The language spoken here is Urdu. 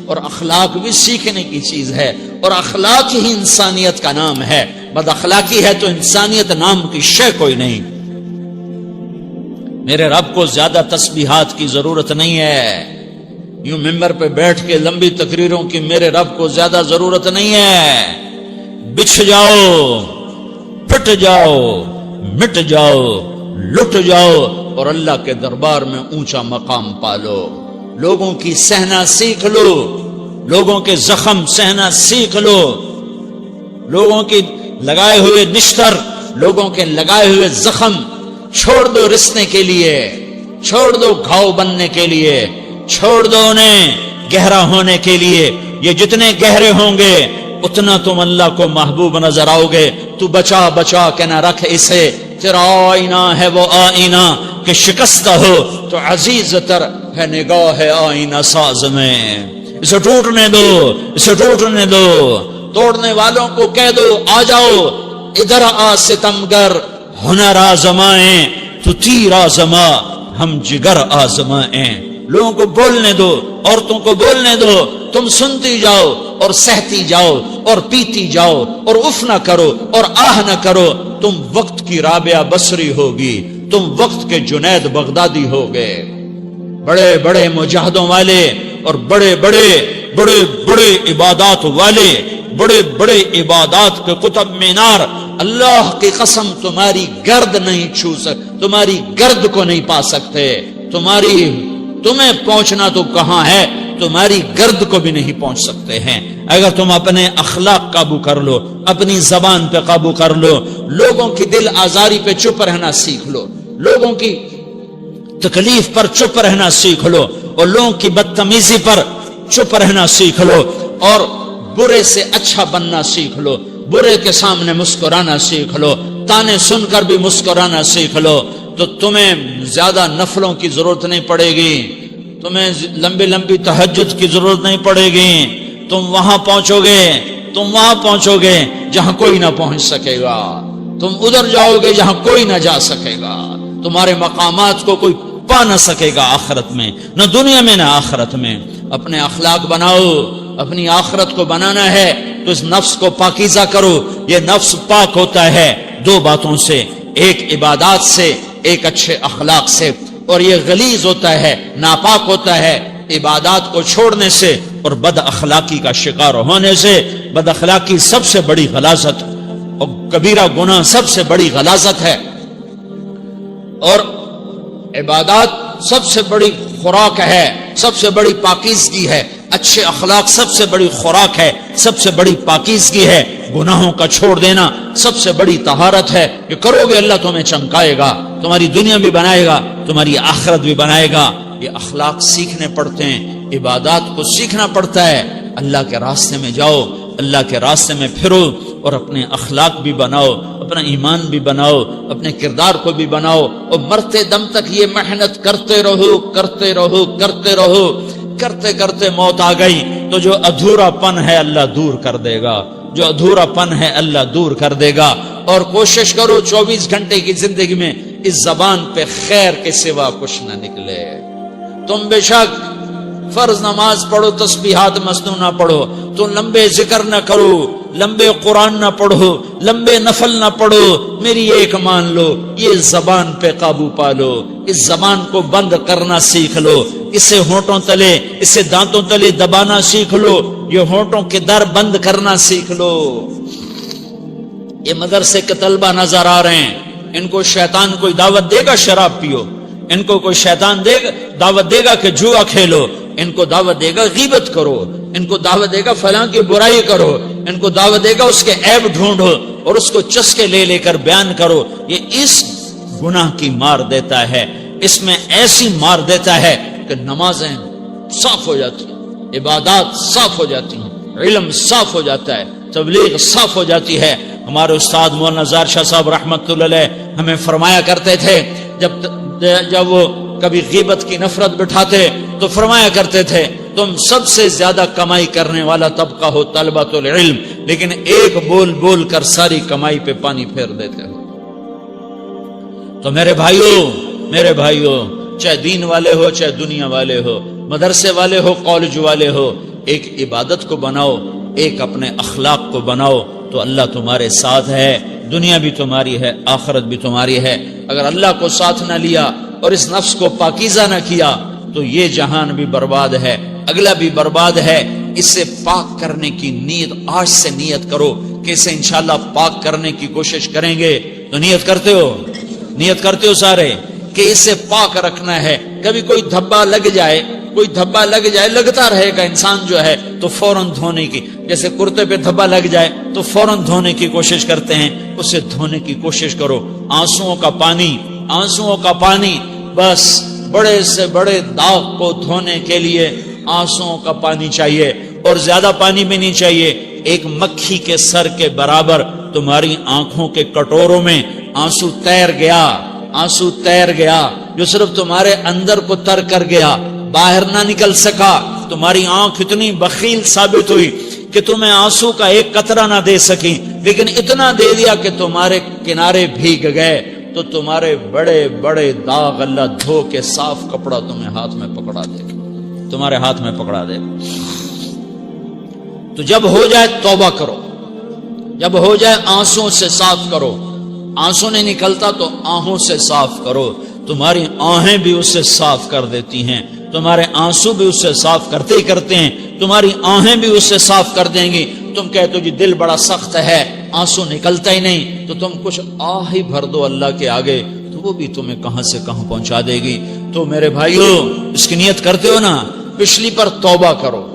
اور اخلاق بھی سیکھنے کی چیز ہے، اور اخلاق ہی انسانیت کا نام ہے۔ بد اخلاقی ہے تو انسانیت نام کی شے کوئی نہیں۔ میرے رب کو زیادہ تسبیحات کی ضرورت نہیں ہے، یوں ممبر پہ بیٹھ کے لمبی تقریروں کی میرے رب کو زیادہ ضرورت نہیں ہے۔ بچھ جاؤ، پھٹ جاؤ، مٹ جاؤ، لٹ جاؤ اور اللہ کے دربار میں اونچا مقام پالو۔ لوگوں کی سہنا سیکھ لو، لوگوں کے زخم سہنا سیکھ لو، لوگوں کی لگائے ہوئے نشتر، لوگوں کے لگائے ہوئے زخم چھوڑ دو رسنے کے لیے، چھوڑ دو گھاؤ بننے کے لیے، چھوڑ دو انہیں گہرا ہونے کے لیے۔ یہ جتنے گہرے ہوں گے اتنا تم اللہ کو محبوب نظر آؤ گے۔ تو بچا بچا کے نہ رکھ اسے، تیرا آئینہ ہے وہ آئینہ کہ شکستہ ہو تو عزیز تر ہے نگاہ آئینہ ساز میں۔ اسے ٹوٹنے دو، اسے ٹوٹنے دو۔ توڑنے والوں کو کہہ دو آ جاؤ ادھر آ ستمگر، ہنر آزمائیں تو تیر آزما، ہم جگر آزمائیں۔ لوگوں کو بولنے دو، عورتوں کو بولنے دو، تم سنتی جاؤ اور سہتی جاؤ اور پیتی جاؤ اور اف نہ کرو اور آہ نہ کرو۔ تم وقت کی رابعہ بصری ہوگی، تم وقت کے جنید بغدادی ہوگے۔ بڑے بڑے مجاہدوں والے اور بڑے بڑے بڑے بڑے عبادات والے، بڑے بڑے عبادات کے قطب مینار، اللہ کی قسم تمہاری گرد نہیں چھو سکتے، تمہاری گرد کو نہیں پا سکتے۔ تمہیں پہنچنا تو کہاں ہے، تمہاری گرد کو بھی نہیں پہنچ سکتے ہیں۔ اگر تم اپنے اخلاق قابو کر لو، اپنی زبان پہ قابو کر لو، لوگوں کی دل آزاری پہ چپ رہنا سیکھ لو، لوگوں کی تکلیف پر چپ رہنا سیکھ لو، اور لوگوں کی بدتمیزی پر چپ رہنا سیکھ لو، اور برے سے اچھا بننا سیکھ لو، برے کے سامنے مسکرانا سیکھ لو، تانے سن کر بھی مسکرانا سیکھ لو، تو تمہیں زیادہ نفلوں کی ضرورت نہیں پڑے گی، تمہیں لمبی لمبی تہجد کی ضرورت نہیں پڑے گی۔ تم وہاں پہنچو گے، تم وہاں پہنچو گے جہاں کوئی نہ پہنچ سکے گا، تم ادھر جاؤ گے جہاں کوئی نہ جا سکے گا، تمہارے مقامات کو کوئی پا نہ سکے گا آخرت میں، نہ دنیا میں نہ آخرت میں۔ اپنے اخلاق بناؤ، اپنی آخرت کو بنانا ہے تو اس نفس کو پاکیزہ کرو۔ یہ نفس پاک ہوتا ہے دو باتوں سے، ایک عبادات سے، ایک اچھے اخلاق سے، اور یہ غلیظ ہوتا ہے، ناپاک ہوتا ہے عبادات کو چھوڑنے سے اور بد اخلاقی کا شکار ہونے سے۔ بد اخلاقی سب سے بڑی غلاظت اور کبیرہ گناہ سب سے بڑی غلاظت ہے، اور عبادات سب سے بڑی خوراک ہے، سب سے بڑی پاکیزگی ہے۔ اچھے اخلاق سب سے بڑی خوراک ہے، سب سے بڑی پاکیزگی ہے۔ گناہوں کا چھوڑ دینا سب سے بڑی طہارت ہے۔ یہ کرو گے اللہ تمہیں چمکائے گا، تمہاری دنیا بھی بنائے گا، تمہاری آخرت بھی بنائے گا۔ یہ اخلاق سیکھنے پڑتے ہیں، عبادات کو سیکھنا پڑتا ہے۔ اللہ کے راستے میں جاؤ، اللہ کے راستے میں پھرو، اور اپنے اخلاق بھی بناؤ، اپنا ایمان بھی بناؤ، اپنے کردار کو بھی بناؤ، اور مرتے دم تک یہ محنت کرتے رہو، کرتے رہو، کرتے رہو۔ کرتے کرتے موت آ گئی تو جو ادھورا پن ہے اللہ دور کر دے گا، جو ادھورا پن ہے اللہ دور کر دے گا۔ اور کوشش کرو 24 گھنٹے کی زندگی میں اس زبان پہ خیر کے سوا کچھ نہ نکلے۔ تم بے شک فرض نماز پڑھو، تسبیحات مسنون نہ پڑھو، تو لمبے ذکر نہ کرو، لمبے قرآن نہ پڑھو، لمبے نفل نہ پڑھو، میری ایک مان لو، یہ زبان پہ قابو پالو، اس زبان کو بند کرنا سیکھ لو، اسے ہونٹوں تلے، اسے دانتوں تلے دبانا سیکھ لو، یہ ہونٹوں کے در بند کرنا سیکھ لو۔ یہ مدرسے کے طلبہ نظر آ رہے ہیں، ان کو شیطان کوئی دعوت دے گا شراب پیو، ان کو کوئی شیطان دعوت دے گا کہ جوا کھیلو، ان کو دعوت دے گا غیبت کرو، ان کو دعوت دے گا فلاں کی برائی کرو، ان کو دعوت دے گا اس کے عیب ڈھونڈو اور اس کو چسکے لے لے کر بیان کرو۔ یہ اس گناہ کی مار دیتا ہے، اس میں ایسی مار دیتا ہے کہ نمازیں صاف ہو جاتی ہیں، عبادات صاف ہو جاتی ہیں، علم صاف ہو جاتا ہے، تبلیغ صاف ہو جاتی ہے۔ ہمارے استاد مولانا زار شاہ صاحب رحمت اللہ علیہ ہمیں فرمایا کرتے تھے، جب وہ کبھی غیبت کی نفرت بٹھاتے تو فرمایا کرتے تھے تم سب سے زیادہ کمائی کرنے والا طبقہ ہو طلبۃ العلم، لیکن ایک بول بول کر ساری کمائی پہ پانی پھیر دیتے ہو۔ تو میرے بھائیوں چاہے دین والے ہو چاہے دنیا والے ہو، مدرسے والے ہو کالج والے ہو، ایک عبادت کو بناؤ، ایک اپنے اخلاق کو بناؤ، تو اللہ تمہارے ساتھ ہے، دنیا بھی تمہاری ہے، آخرت بھی تمہاری ہے۔ اگر اللہ کو ساتھ نہ لیا اور اس نفس کو پاکیزہ نہ کیا تو یہ جہان بھی برباد ہے، اگلا بھی برباد ہے۔ اسے پاک کرنے کی نیت آج سے نیت کرو کہ اسے انشاءاللہ پاک کرنے کی کوشش کریں گے۔ تو نیت کرتے ہو سارے کہ اسے پاک رکھنا ہے۔ کبھی کوئی دھبا لگ جائے، لگتا رہے گا انسان جو ہے تو فوراً دھونے کی، جیسے کرتے پہ دھبا لگ جائے تو فوراً دھونے کی کوشش کرتے ہیں، اسے دھونے کی کوشش کرو۔ آنسوؤں کا پانی بس بڑے سے بڑے داغ کو دھونے کے لیے آنسوؤں کا پانی چاہیے، اور زیادہ پانی بھی نہیں چاہیے۔ ایک مکھی کے سر کے برابر تمہاری آنکھوں کے کٹوروں میں آنسو تیر گیا جو صرف تمہارے اندر کو تر کر گیا، باہر نہ نکل سکا۔ تمہاری آنکھ اتنی بخیل ثابت ہوئی کہ تمہیں آنسو کا ایک قطرہ نہ دے سکی، لیکن اتنا دے دیا کہ تمہارے کنارے بھیگ گئے۔ تو تمہارے بڑے بڑے داغ اللہ دھو کے صاف کپڑا تمہیں ہاتھ میں پکڑا دے گا، تمہارے ہاتھ میں پکڑا دے گا۔ تو جب ہو جائے توبہ کرو، جب ہو جائے آنسوں سے صاف کرو۔ آنسو نہیں نکلتا تو آہوں سے صاف کرو، تمہاری آہیں بھی اسے صاف کر دیتی ہیں، تمہارے آنسو بھی اسے صاف کرتے ہی کرتے ہیں، تمہاری آہیں بھی اسے صاف کر دیں گی۔ تم کہتے ہو جی دل بڑا سخت ہے، آنسو نکلتا ہی نہیں، تو تم کچھ آہ ہی بھر دو اللہ کے آگے، تو وہ بھی تمہیں کہاں سے کہاں پہنچا دے گی۔ تو میرے بھائیو، اس کی نیت کرتے ہو نا، پچھلی پر توبہ کرو۔